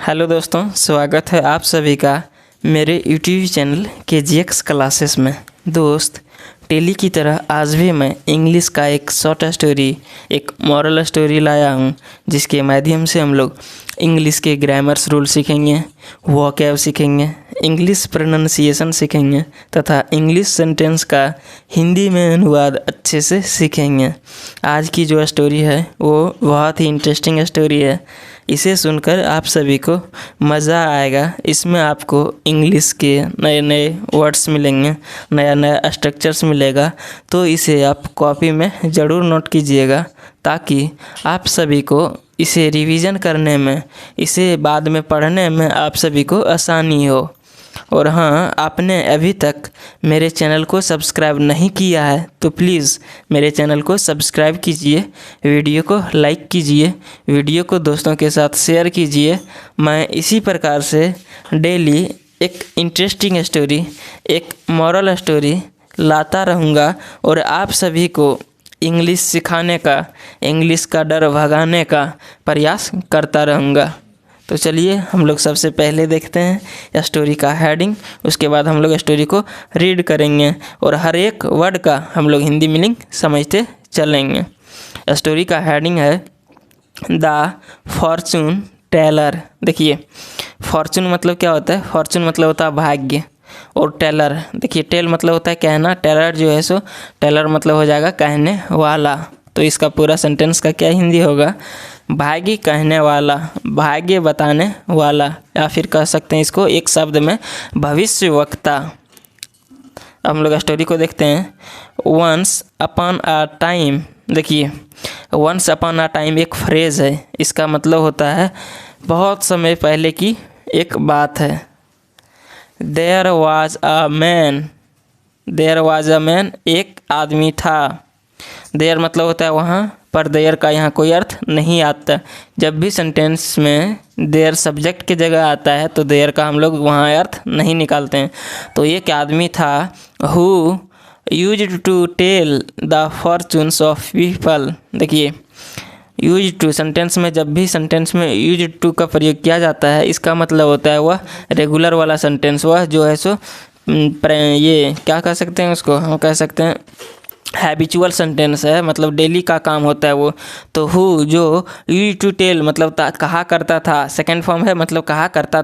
Hello दोस्तों, स्वागत है आप सभी का मेरे यूट्यूब चैनल KGX क्लासेस में। दोस्त, डेली की तरह आज भी मैं इंग्लिश का एक शॉर्ट स्टोरी, एक मॉरल स्टोरी लाया हूँ, जिसके माध्यम से हम लोग इंग्लिश के ग्रामर्स रूल सीखेंगे, वोकैब सीखेंगे, इंग्लिश प्रोनाउंसिएशन सीखेंगे तथा इंग्लिश सेंटेंस का हिंदी में अनुवाद अच्छे से सीखेंगे। आज की जो स्टोरी है वो बहुत ही इंटरेस्टिंग स्टोरी है। इसे सुनकर आप सभी को मज़ा आएगा। इसमें आपको इंग्लिश के नए नए वर्ड्स मिलेंगे, नया नया स्ट्रक्चर्स मिलेगा। तो इसे आप कॉपी में ज़रूर नोट कीजिएगा, ताकि आप सभी को इसे रिवीजन करने में, इसे बाद में पढ़ने में आप सभी को आसानी हो। और हाँ, आपने अभी तक मेरे चैनल को सब्सक्राइब नहीं किया है तो प्लीज़ मेरे चैनल को सब्सक्राइब कीजिए, वीडियो को लाइक कीजिए, वीडियो को दोस्तों के साथ शेयर कीजिए। मैं इसी प्रकार से डेली एक इंटरेस्टिंग स्टोरी, एक मॉरल स्टोरी लाता रहूँगा और आप सभी को इंग्लिश सिखाने का, इंग्लिश का डर भगाने का प्रयास करता रहूँगा। तो चलिए हम लोग सबसे पहले देखते हैं स्टोरी का हेडिंग। उसके बाद हम लोग स्टोरी को रीड करेंगे और हर एक वर्ड का हम लोग हिंदी मीनिंग समझते चलेंगे। स्टोरी का हेडिंग है द फॉर्चून टेलर। देखिए, फॉर्चून मतलब क्या होता है? फॉर्चून मतलब होता है भाग्य। और टेलर, देखिए, टेल मतलब होता है कहना, टेलर जो है सो टेलर मतलब हो जाएगा कहने वाला। तो इसका पूरा सेंटेंस का क्या हिंदी होगा? भाग्य कहने वाला, भाग्य बताने वाला, या फिर कह सकते हैं इसको एक शब्द में भविष्यवक्ता। हम लोग स्टोरी को देखते हैं। वंस अपॉन अ टाइम, देखिए, वंस अपॉन अ टाइम एक फ्रेज है। इसका मतलब होता है बहुत समय पहले की एक बात है। There was a man, there was a man, एक आदमी था। देयर मतलब होता है वहाँ, पर देयर का यहाँ कोई अर्थ नहीं आता। जब भी सेंटेंस में देयर सब्जेक्ट की जगह आता है तो देयर का हम लोग वहाँ अर्थ नहीं निकालते हैं। तो एक आदमी था who used to tell the fortunes of people. देखिए, यूज टू सेंटेंस में जब भी सेंटेंस में यूज टू का प्रयोग किया जाता है, इसका मतलब होता है वह रेगुलर वाला सेंटेंस, वह जो है सो ये क्या कह सकते हैं उसको, हम कह सकते हैं हैबिचुअल सेंटेंस है, मतलब डेली का काम होता है वो। तो हु जो यूज टू टेल मतलब कहा करता था, सेकेंड फॉर्म है, मतलब कहा करता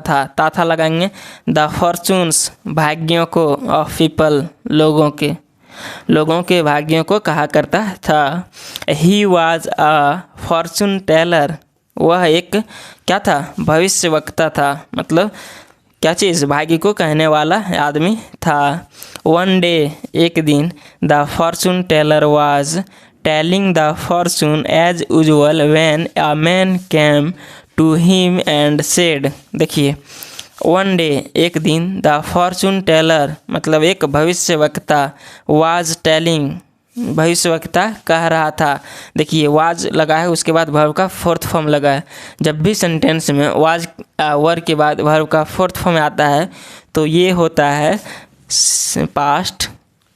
था लगाएंगे। द फॉर्चून्स भाग्यों को, ऑफ पीपल लोगों के भाग्यों को कहा करता था। He was a fortune teller, वह एक क्या था? भविष्यवक्ता था। मतलब क्या चीज़? भाग्य को कहने वाला आदमी था। वन डे, एक दिन, the fortune teller was telling the fortune as usual when a man came to him and said. देखिए, वन डे एक दिन, द फॉर्चून टेलर मतलब एक भविष्यवक्ता, वाज टेलिंग भविष्यवक्ता कह रहा था। देखिए, वाज लगा है, उसके बाद वर्ब का फोर्थ फॉर्म लगा है। जब भी सेंटेंस में वाज वर्ब के बाद वर्ब का फोर्थ फॉर्म आता है तो ये होता है पास्ट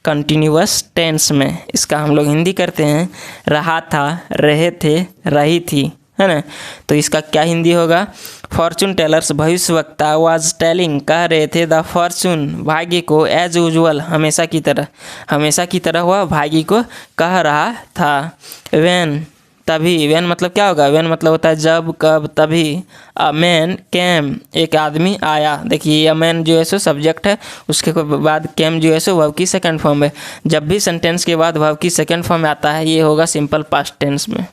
कंटिन्यूअस टेंस में। इसका हम लोग हिंदी करते हैं रहा था, रहे थे, रही थी, है ना? तो इसका क्या हिंदी होगा? फॉर्चून टेलर्स भविष्यवक्ता वाज टेलिंग कह रहे थे द फॉर्चून भाग्य को एज यूजुअल हमेशा की तरह वह भाग्य को कह रहा था। व्हेन तभी, व्हेन मतलब क्या होगा? व्हेन मतलब होता है जब, कब, तभी। अ मैन केम एक आदमी आया। देखिए, अ मैन जो है सो सब्जेक्ट है, उसके बाद केम जो है सो वर्ब की सेकंड फॉर्म है। जब भी सेंटेंस के बाद वर्ब की सेकंड फॉर्म आता है ये होगा सिंपल पास्ट टेंस में।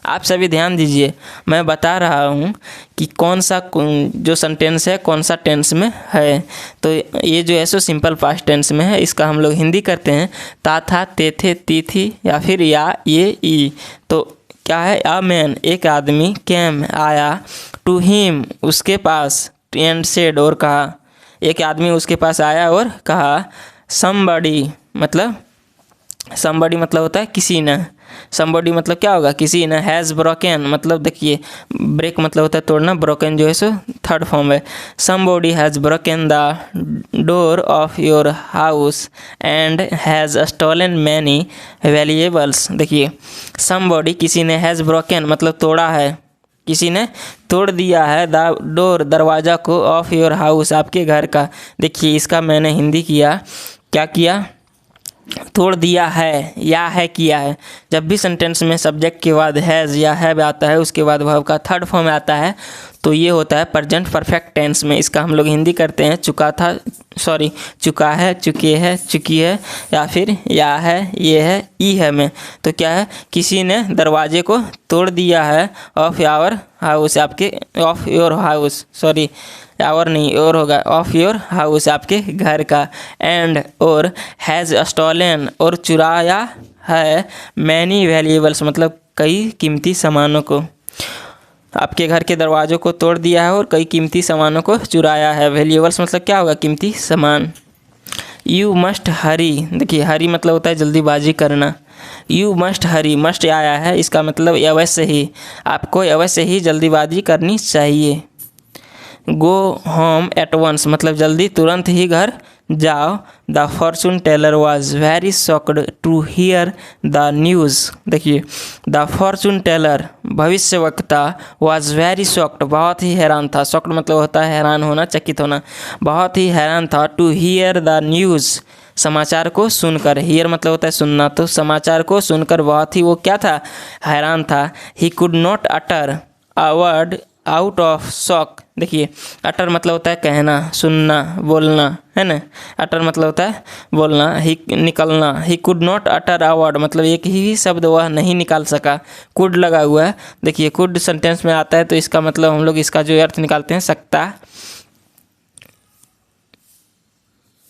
आप सभी ध्यान दीजिए, मैं बता रहा हूँ कि कौन सा जो सेंटेंस है कौन सा टेंस में है। तो ये जो है सो सिंपल पास्ट टेंस में है। इसका हम लोग हिंदी करते हैं ता था, ते थे, ती थी, या फिर या, ये, ई। तो क्या है? अ मैन एक आदमी, केम आया, टू हिम उसके पास, एंड सेड और कहा। एक आदमी उसके पास आया और कहा। समबडी मतलब होता है किसी ने। समबडी मतलब क्या होगा? किसी ने। हैज़ ब्रोकन मतलब देखिए, ब्रेक मतलब होता है तोड़ना, ब्रोकन जो है सो थर्ड फॉर्म है। Somebody has broken the door of your house and has stolen many valuables. देखिए, समबडी किसी ने, हैज़ ब्रोकन मतलब तोड़ा है, किसी ने तोड़ दिया है द डोर, दरवाज़ा को, ऑफ योर हाउस, आपके घर का। देखिए इसका मैंने हिंदी किया, क्या किया, तोड़ दिया है या है किया है। जब भी सेंटेंस में सब्जेक्ट के बाद हैज़ या हैव आता है, उसके बाद वर्ब का थर्ड फॉर्म आता है, तो ये होता है प्रेजेंट परफेक्ट टेंस में। इसका हम लोग हिंदी करते हैं चुका था, सॉरी चुका है, चुके है, चुकी है, या फिर या है, ये है, ई है में। तो क्या है, किसी ने दरवाजे को तोड़ दिया है ऑफ योर हाउस, आपके, ऑफ योर हाउस, सॉरी और नहीं और होगा, ऑफ योर हाउस, आपके घर का। एंड और हैज़ स्टॉलन, और चुराया है, मैनी वैल्यूएबल्स, मतलब कई कीमती सामानों को। आपके घर के दरवाज़ों को तोड़ दिया है और कई कीमती सामानों को चुराया है। वैल्यूएबल्स मतलब क्या होगा, कीमती सामान। यू मस्ट हरी, देखिए हरी मतलब होता है जल्दीबाजी करना। यू मस्ट हरी, मस्ट आया है, इसका मतलब अवश्य ही, आपको अवश्य ही जल्दीबाजी करनी चाहिए। गो होम एट वंस मतलब जल्दी, तुरंत ही घर जाओ। The fortune teller was very shocked to hear the news. देखिए द फॉर्चून टेलर भविष्यवक्ता वॉज वेरी शॉक्ड, बहुत ही हैरान था। शॉक्ड मतलब होता है हैरान होना, चकित होना। बहुत ही हैरान था, टू हियर द न्यूज़ समाचार को सुनकर। हियर मतलब होता है सुनना, तो समाचार को सुनकर बहुत ही वो क्या था, हैरान था। He could not utter a word out of shock. देखिए अटर मतलब होता है कहना, सुनना, बोलना, है ना। अटर मतलब होता है बोलना, ही निकलना। He could not utter a word मतलब एक ही शब्द वह नहीं निकाल सका। कुड लगा हुआ है, देखिए कुड सेंटेंस में आता है, तो इसका मतलब हम लोग इसका जो अर्थ निकालते हैं सकता,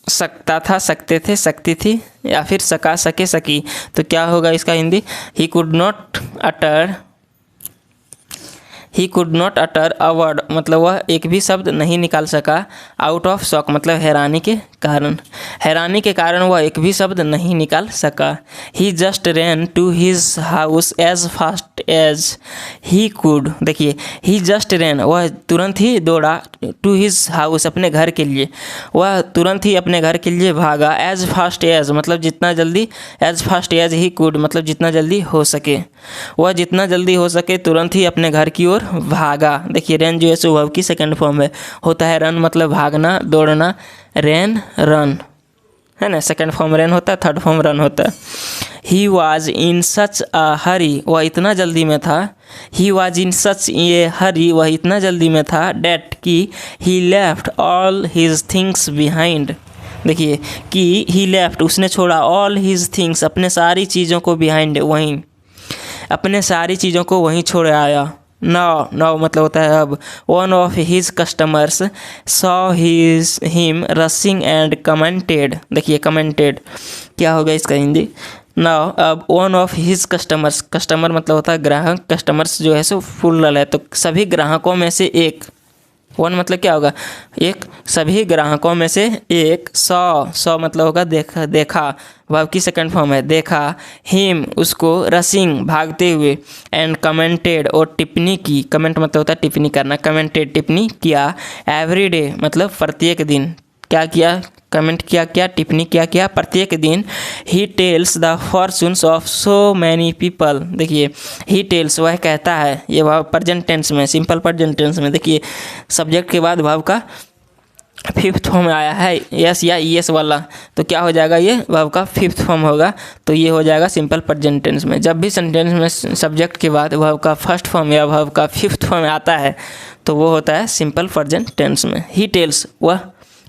सकता था, सकते थे, सकती थी, या फिर सका, सके, सकी। तो क्या होगा इसका Hindi, he could not utter, he could not utter a word मतलब वह एक भी शब्द नहीं निकाल सका। आउट ऑफ शॉक मतलब हैरानी के कारण, हैरानी के कारण वह एक भी शब्द नहीं निकाल सका। He just ran to his house as fast as he could. देखिए ही जस्ट रैन, वह तुरंत ही दौड़ा, टू हिज हाउस अपने घर के लिए, वह तुरंत ही अपने घर के लिए भागा। एज फास्ट एज मतलब जितना जल्दी, as fast as he could मतलब जितना जल्दी हो सके, वह जितना जल्दी हो सके तुरंत ही अपने घर की ओर भागा। देखिए रन जो है सो वर्ब की सेकंड फॉर्म है, होता है रन मतलब भागना, दौड़ना, रैन रन, है ना। सेकंड फॉर्म रन होता है, थर्ड फॉर्म रन होता है। ही वॉज इन सच अ हरी, वह इतना जल्दी में था। ही वॉज इन सच ए हरी, वह इतना जल्दी में था। डैट कि he left all his things behind. देखिए कि ही लेफ्ट उसने छोड़ा, ऑल हिज थिंग्स अपने सारी चीज़ों को, बिहाइंड वहीं, अपने सारी चीज़ों को वहीं छोड़ आया। नाउ, नाउ मतलब होता है अब। One of his customers saw him rushing and commented. देखिए कमेंटेड क्या होगा इसका हिंदी। नाउ अब one of his customers, customer मतलब होता है ग्राहक, कस्टमर्स जो है सो प्लुरल है, तो सभी ग्राहकों में से एक, वन मतलब क्या होगा, एक, सभी ग्राहकों में से एक। सौ मतलब होगा देखा, देखा, वर्ब की सेकंड फॉर्म है, देखा। हिम उसको, रसिंग भागते हुए, एंड कमेंटेड और टिप्पणी की, कमेंट मतलब होता है टिप्पणी करना, कमेंटेड टिप्पणी किया। एवरी डे मतलब प्रत्येक दिन, क्या किया, कमेंट किया, क्या टिप्पणी किया प्रत्येक दिन। He tells the fortunes of so many people. देखिए ही टेल्स वह कहता है, ये वर्ब प्रेजेंट टेंस में, सिंपल प्रेजेंट टेंस में। देखिए सब्जेक्ट के बाद वर्ब का फिफ्थ फॉर्म आया है, यस या ईएस वाला, तो क्या हो जाएगा, ये वर्ब का फिफ्थ फॉर्म होगा, तो ये हो जाएगा सिंपल प्रेजेंट टेंस में। जब भी सेंटेंस में सब्जेक्ट के बाद वर्ब का फर्स्ट फॉर्म या वर्ब का फिफ्थ फॉर्म आता है, तो वो होता है सिंपल प्रेजेंट टेंस में। ही टेल्स वह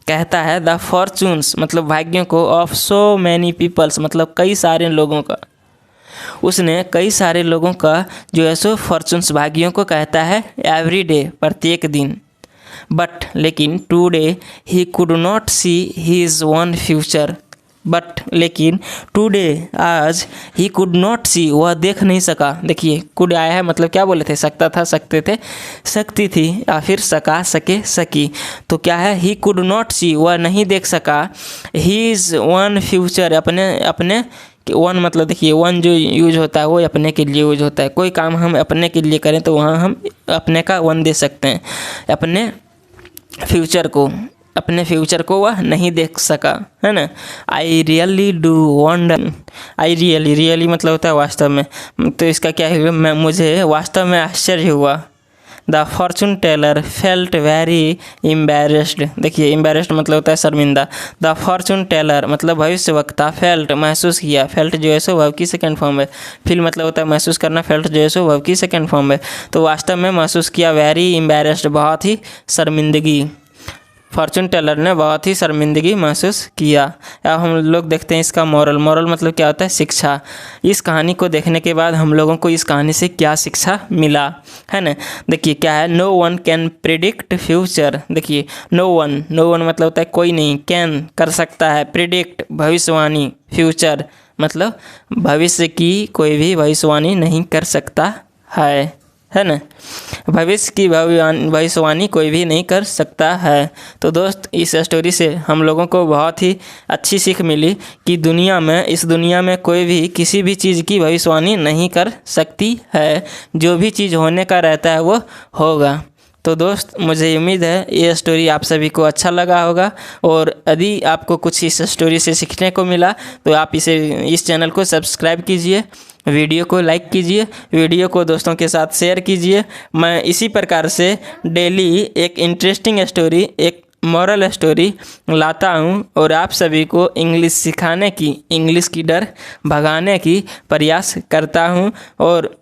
कहता है, द फॉर्चून्स मतलब भाग्यों को, ऑफ सो मैनी पीपल्स मतलब कई सारे लोगों का, उसने कई सारे लोगों का जो है सो फॉर्चून्स भाग्यों को कहता है एवरी डे प्रत्येक दिन। बट लेकिन today he could not see his one future. But लेकिन टुडे आज, ही कुड नॉट सी वह देख नहीं सका। देखिए कुड आया है मतलब क्या बोले थे, सकता था, सकते थे, सकती थी, या फिर सका, सके, सकी। तो क्या है, ही कुड नॉट सी वह नहीं देख सका हिज वन फ्यूचर अपने वन मतलब देखिए वन जो यूज होता है वो अपने के लिए यूज होता है। कोई काम हम अपने के लिए करें तो वहाँ हम अपने का वन दे सकते हैं। अपने फ्यूचर को, अपने फ्यूचर को वह नहीं देख सका, है ना। I really do wonder, I really, really मतलब होता है वास्तव में, तो इसका क्या है, मुझे वास्तव में आश्चर्य हुआ, the fortune Taylor felt very embarrassed. देखिए एम्बेरेस्ड मतलब होता है शर्मिंदा। द फॉर्चून टेलर मतलब भविष्यवक्ता, फेल्ट महसूस किया, फेल्ट जो है सो वर्ब की सेकंड फॉर्म है। फील मतलब होता है महसूस करना, फेल्ट जो है सो वर्ब की सेकंड फॉर्म है। तो वास्तव में महसूस किया, वेरी एम्बेरेस्ड बहुत ही शर्मिंदगी। फॉर्चून टेलर ने बहुत ही शर्मिंदगी महसूस किया। अब हम लोग देखते हैं इसका मॉरल। मॉरल मतलब क्या होता है? शिक्षा। इस कहानी को देखने के बाद हम लोगों को इस कहानी से क्या शिक्षा मिला, है ना? देखिए क्या है, no one can predict future. देखिए नो वन मतलब होता है कोई नहीं, कैन कर सकता है, प्रिडिक्ट भविष्यवाणी, फ्यूचर मतलब भविष्य की कोई भी भविष्यवाणी नहीं कर सकता है ना? भविष्य की भविष्यवाणी कोई भी नहीं कर सकता है। तो दोस्त इस स्टोरी से हम लोगों को बहुत ही अच्छी सीख मिली कि इस दुनिया में कोई भी किसी भी चीज़ की भविष्यवाणी नहीं कर सकती है। जो भी चीज़ होने का रहता है वो होगा। तो दोस्त मुझे उम्मीद है ये स्टोरी आप सभी को अच्छा लगा होगा, और यदि आपको कुछ इस स्टोरी से सीखने को मिला तो आप इस चैनल को सब्सक्राइब कीजिए, वीडियो को लाइक कीजिए, वीडियो को दोस्तों के साथ शेयर कीजिए। मैं इसी प्रकार से डेली एक इंटरेस्टिंग स्टोरी, एक मॉरल स्टोरी लाता हूँ और आप सभी को इंग्लिश सिखाने की, इंग्लिश की डर भगाने की प्रयास करता हूँ। और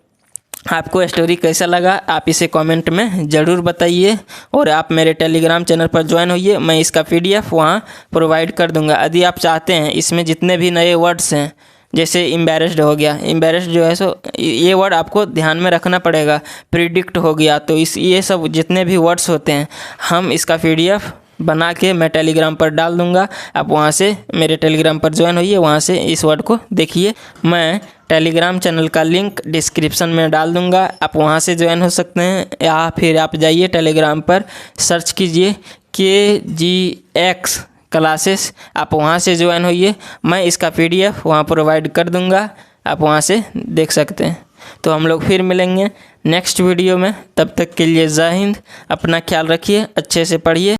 आपको स्टोरी कैसा लगा आप इसे कमेंट में ज़रूर बताइए, और आप मेरे टेलीग्राम चैनल पर ज्वाइन होइए। मैं इसका PDF वहाँ प्रोवाइड कर दूँगा। यदि आप चाहते हैं इसमें जितने भी नए वर्ड्स हैं, जैसे एम्बेरेस्ड हो गया, एम्बेरेस्ड जो है सो ये वर्ड आपको ध्यान में रखना पड़ेगा। प्रिडिक्ट हो गया, तो ये सब जितने भी वर्ड्स होते हैं हम इसका PDF बना के मैं टेलीग्राम पर डाल दूंगा। आप वहाँ से मेरे टेलीग्राम पर ज्वाइन होइए, वहाँ से इस वर्ड को देखिए। मैं टेलीग्राम चैनल का लिंक डिस्क्रिप्शन में डाल दूंगा, आप वहाँ से ज्वाइन हो सकते हैं, या फिर आप जाइए टेलीग्राम पर सर्च कीजिए KGX क्लासेस, आप वहाँ से ज्वाइन होइए। मैं इसका PDF वहाँ प्रोवाइड कर दूंगा, आप वहाँ से देख सकते हैं। तो हम लोग फिर मिलेंगे नेक्स्ट वीडियो में, तब तक के लिए जय हिंद। अपना ख्याल रखिए, अच्छे से पढ़िए।